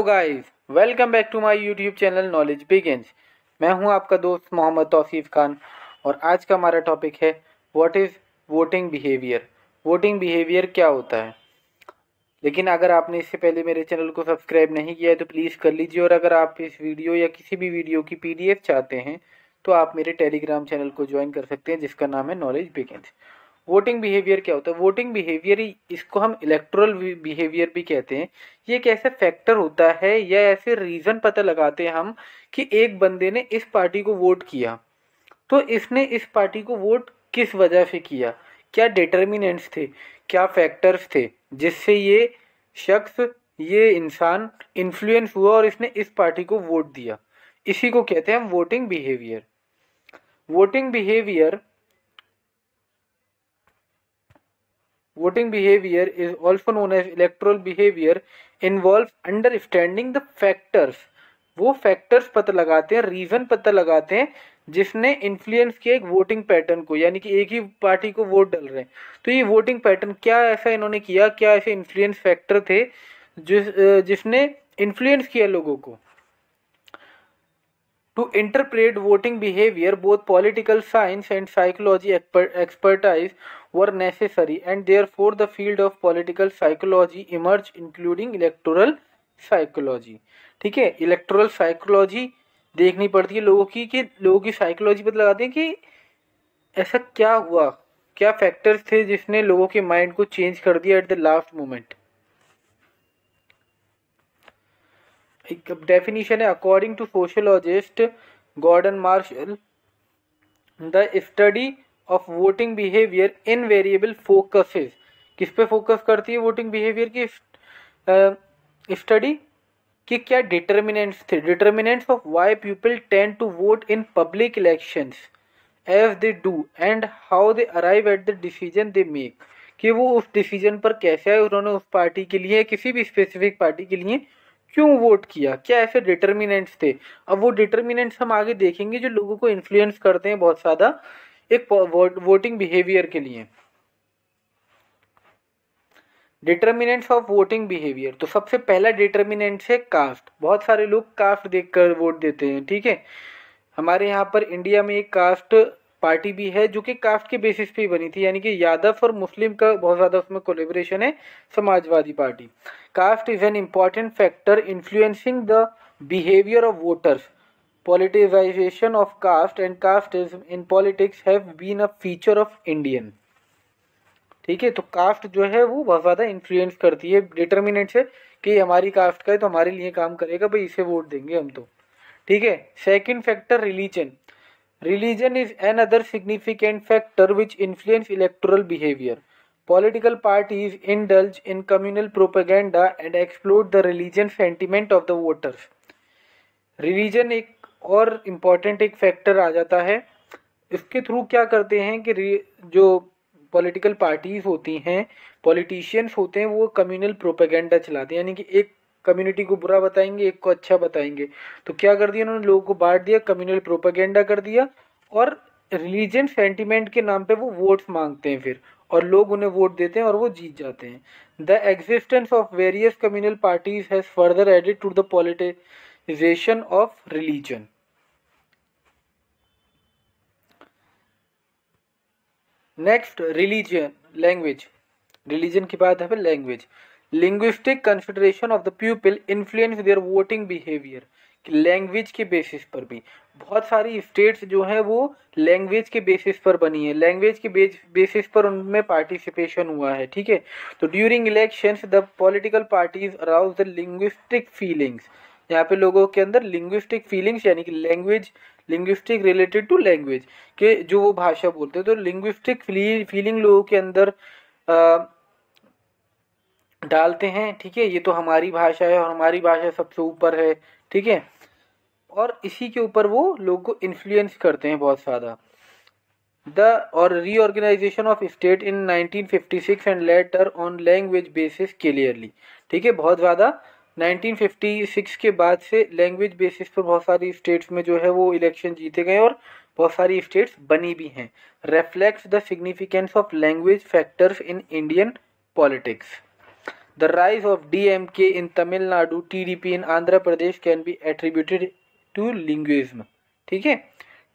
Hello guys, welcome back to my YouTube channel knowledge begins. मैं हूं आपका दोस्त मोहम्मद तौसीफ खान और आज का हमारा टॉपिक है what is voting behaviour. Voting behaviour क्या होता है। लेकिन अगर आपने इससे पहले मेरे चैनल को सब्सक्राइब नहीं किया है तो प्लीज़ कर लीजिए, और अगर आप इस वीडियो या किसी भी वीडियो की PDF चाहते हैं तो आप मेरे टेलीग्राम चैनल को ज्वाइन कर सकते हैं जिसका नाम है नॉलेज बिगिंस। वोटिंग बिहेवियर क्या होता है। वोटिंग बिहेवियर, इसको हम इलेक्टोरल बिहेवियर भी कहते हैं। ये एक ऐसा फैक्टर होता है या ऐसे रीज़न पता लगाते हैं हम कि एक बंदे ने इस पार्टी को वोट किया तो इसने इस पार्टी को वोट किस वजह से किया, क्या डिटर्मिनेंट्स थे, क्या फैक्टर्स थे जिससे ये शख्स, ये इंसान इन्फ्लुएंस हुआ और इसने इस पार्टी को वोट दिया। इसी को कहते हैं हम voting behaviour. Voting behaviour Voting behavior is also known as electoral behavior, involves understanding the factors। वो फैक्टर्स पता लगाते हैं, रीजन पता लगाते हैं जिसने इन्फ्लुएंस किया एक वोटिंग पैटर्न को, यानी कि एक ही पार्टी को वोट डल रहे हैं तो ये वोटिंग पैटर्न क्या ऐसा इन्होंने किया, क्या ऐसे इन्फ्लुएंस फैक्टर थे जिसने इन्फ्लुएंस किया लोगों को। To interpret voting behavior, both political science and psychology expertise were necessary, and therefore the field of political psychology emerged, including electoral psychology। ठीक है, इलेक्टोरल साइकोलॉजी देखनी पड़ती है लोगों की, कि लोगों की साइकोलॉजी पता लगाते हैं कि ऐसा क्या हुआ, क्या फैक्टर्स थे जिसने लोगों के माइंड को चेंज कर दिया एट द लास्ट मोमेंट। एक डेफिनेशन है, according to sociologist Gordon Marshall, the study of voting behaviour invariable focuses. किस पे फोकस करती है वोटिंग बिहेवियर की स्टडी, कि क्या डिटर्मिनेंट्स थे, determinants of why people tend to vote in public elections as they do and how they arrive at the decision they make. कि वो उस डिसीजन पर कैसे आए, उन्होंने उस पार्टी के लिए, किसी भी स्पेसिफिक पार्टी के लिए क्यों वोट किया, क्या ऐसे डिटर्मिनेंट्स थे। अब वो डिटर्मिनेंट्स हम आगे देखेंगे जो लोगों को इन्फ्लुएंस करते हैं बहुत ज़्यादा एक वोटिंग बिहेवियर के लिए। डिटर्मिनेंट्स ऑफ वोटिंग बिहेवियर, तो सबसे पहला डिटर्मिनेंट्स है कास्ट। बहुत सारे लोग कास्ट देखकर वोट देते हैं। ठीक है, हमारे यहाँ पर इंडिया में एक कास्ट पार्टी भी है जो कि कास्ट के बेसिस पे ही बनी थी, यानी कि यादव और मुस्लिम का बहुत ज़्यादा उसमें कोलेबोरेशन है, Samajwadi party. Caste is an important factor influencing the behaviour of voters. Politicisation of caste and casteism in politics have been a feature of Indian. ठीक है, तो कास्ट जो है वो बहुत ज़्यादा इन्फ्लुएंस करती है, डिटर्मिनेंट से कि हमारी कास्ट का है तो हमारे लिए काम करेगा, भाई इसे वोट देंगे हम तो। ठीक है, second factor religion. Religion is another significant factor which influence electoral behavior. Political parties indulge in communal propaganda and exploit the religious sentiment of the voters. Religion एक और इम्पॉर्टेंट एक फैक्टर आ जाता है। इसके थ्रू क्या करते हैं कि जो पॉलिटिकल पार्टीज होती हैं, पॉलिटिशियंस होते हैं, वो कम्युनल प्रोपेगेंडा चलाते हैं, यानी कि एक कम्युनिटी को बुरा बताएंगे, एक को अच्छा बताएंगे। तो क्या कर दिया उन्होंने, लोगों को बांट दिया, कम्युनल प्रोपेगेंडा कर दिया, और रिलीजन सेंटिमेंट के नाम पे वो वोट्स मांगते हैं फिर, और लोग उन्हें वोट देते हैं और वो जीत जाते हैं। The existence of various communal parties has further added to the politicization of religion. Next, religion, language. Religion की बात है फिर language. Linguistic consideration of the people influence their voting behaviour. Language के बेसिस पर भी बहुत सारी स्टेट्स जो हैं वो लैंग्वेज के बेसिस पर बनी है, लैंग्वेज के बेसिस पर उनमें पार्टिसिपेशन हुआ है। ठीक है, तो during elections the political parties arouse the linguistic feelings. यहाँ पे लोगों के अंदर लिंग्विस्टिक फीलिंग्स, यानी कि language, linguistic related to language के जो वो भाषा बोलते हैं, तो लिंग्विस्टिक फीलिंग लोगों के अंदर डालते हैं। ठीक है, ये तो हमारी भाषा है और हमारी भाषा सबसे ऊपर है। ठीक है, और इसी के ऊपर वो लोगों को इन्फ्लुएंस करते हैं बहुत ज़्यादा। द और reorganisation of state in 1956 and later on language basis clearly. ठीक है, बहुत ज़्यादा 1956 के बाद से लैंग्वेज बेसिस पर बहुत सारी स्टेट्स में जो है वो इलेक्शन जीते गए और बहुत सारी स्टेट्स बनी भी हैं। Reflects the significance of language factors in Indian politics. The rise of DMK in Tamil Nadu, TDP in Andhra Pradesh can be attributed to linguism. ठीक है,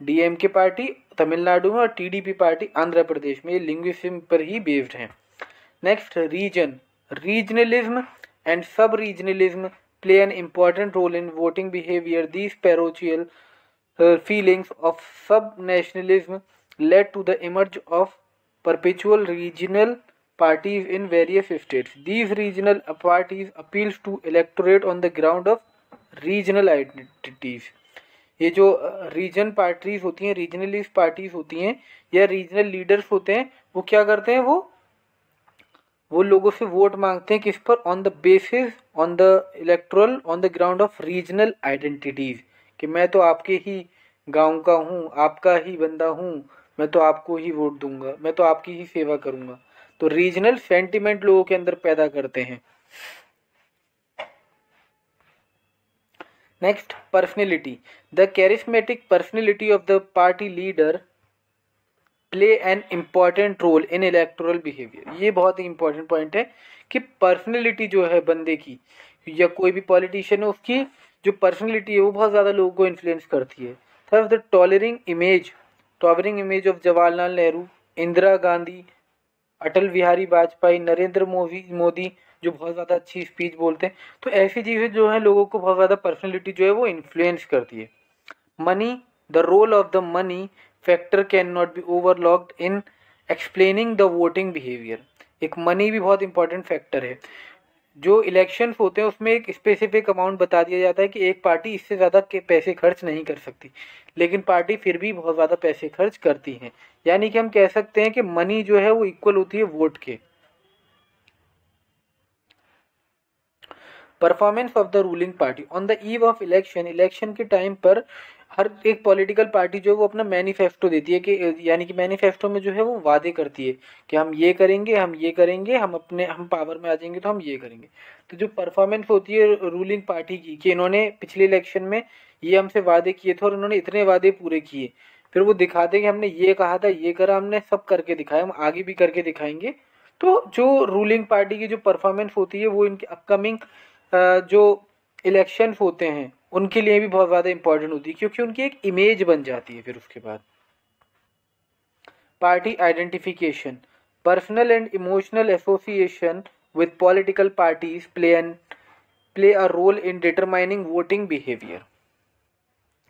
DMK पार्टी तमिलनाडु में और TDP पार्टी आंध्र प्रदेश में, ये लिंग्विज्म पर ही बेस्ड हैं। नेक्स्ट, रीजन, रीजनलिज्म एंड सब regionalism play an important role in voting behavior. These parochial feelings of sub-nationalism led to the emerge of perpetual regional parties in various states. These regional parties appeals to electorate on the ground of regional identities. ये जो reason parties होती हैं, रीजनलिस्ट parties होती हैं या regional leaders होते हैं, वो क्या करते हैं, वो लोगों से वोट मांगते हैं किस पर, on the basis, on the electoral, on the ground of regional identities, कि मैं तो आपके ही गांव का हूँ, आपका ही बंदा हूँ, मैं तो आपको ही वोट दूंगा, मैं तो आपकी ही सेवा करूंगा। तो रीजनल सेंटिमेंट लोगों के अंदर पैदा करते हैं। Next, personality, the charismatic personality of the party leader play an important role in electoral behaviour. ये बहुत ही इंपॉर्टेंट पॉइंट है कि पर्सनैलिटी जो है बंदे की या कोई भी पॉलिटिशियन है, उसकी जो पर्सनैलिटी है वो बहुत ज़्यादा लोगों को इन्फ्लुएंस करती है। Third, the towering image of Jawaharlal Nehru, Indira Gandhi, Atal Bihari Vajpayee, Narendra Modi जो बहुत ज़्यादा अच्छी स्पीच बोलते हैं। तो ऐसी चीज़ें जो है लोगों को बहुत ज़्यादा पर्सनैलिटी जो है वो इन्फ्लुएंस करती है। Money, the role of the money factor can not be overlooked in explaining the voting behaviour. एक मनी भी बहुत इंपॉर्टेंट फैक्टर है। जो इलेक्शंस होते हैं उसमें एक स्पेसिफिक अमाउंट बता दिया जाता है कि एक पार्टी इससे ज़्यादा के पैसे खर्च नहीं कर सकती, लेकिन पार्टी फिर भी बहुत ज़्यादा पैसे खर्च करती है। यानी कि हम कह सकते हैं कि मनी जो है वो इक्वल होती है वोट के। Performance of the ruling party on the eve of election के टाइम पर हर एक पॉलिटिकल पार्टी जो है वो अपना मैनिफेस्टो देती है, कि यानी कि मैनिफेस्टो में जो है वो वादे करती है कि हम ये करेंगे, हम पावर में आ जाएंगे तो हम ये करेंगे। तो जो परफॉर्मेंस होती है रूलिंग पार्टी की, कि इन्होंने पिछले इलेक्शन में ये हमसे वादे किए थे और इन्होंने इतने वादे पूरे किए, फिर वो दिखाते कि हमने ये कहा था, ये करा, हमने सब करके दिखाया, हम आगे भी करके दिखाएंगे। तो जो रूलिंग पार्टी की जो परफॉर्मेंस होती है वो इनके अपकमिंग जो इलेक्शन होते हैं उनके लिए भी बहुत ज़्यादा इंपॉर्टेंट होती है, क्योंकि उनकी एक इमेज बन जाती है। फिर उसके बाद party identification, personal and emotional association with political parties play a role in determining voting behaviour.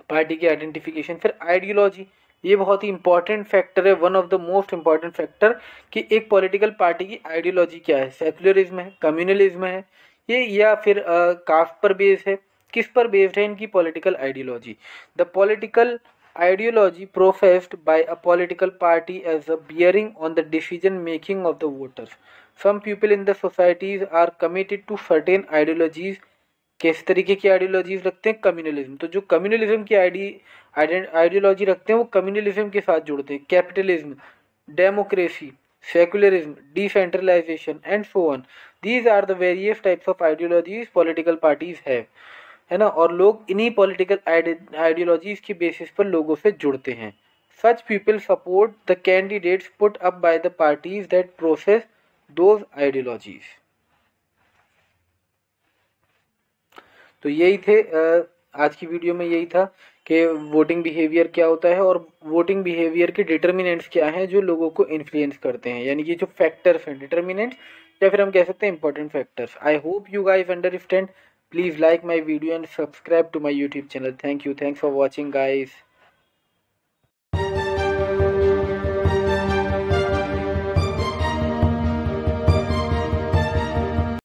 Party की आइडेंटिफिकेशन। फिर आइडियोलॉजी, ये बहुत ही इंपॉर्टेंट फैक्टर है, one of the most important factor, कि एक पॉलिटिकल पार्टी की आइडियोलॉजी क्या है। सेक्युलरिज्म है, कम्युनलिज्म है ये, या फिर कास्ट पर बेस्ड है, किस पर बेस्ड है इनकी political ideology. The political ideology professed by a political party as a bearing on the decision making of the voters. Some people in the societies are committed to certain ideologies. किस तरीके की ideologies रखते हैं, communalism. तो जो communalism की ideology रखते हैं वो कम्युनलिज्म के साथ जुड़ते हैं। Capitalism, democracy, secularism, decentralisation and so on, these are the various types of ideologies political parties है ना। और लोग इन्हीं पॉलिटिकल आइडियोलॉजीज के बेसिस पर लोगों से जुड़ते हैं। Such people support the candidates put up by the parties that process those ideologies. तो यही थे आज की वीडियो में, यही था कि वोटिंग बिहेवियर क्या होता है और वोटिंग बिहेवियर के डिटर्मिनेंट्स क्या हैं जो लोगों को इन्फ्लुएंस करते हैं, यानी कि जो फैक्टर्स हैं डिटर्मिनेंट्स, या फिर हम कह सकते हैं important factors. I hope you guys understand. Please like my video and subscribe to my YouTube channel. Thank you, thanks for watching guys.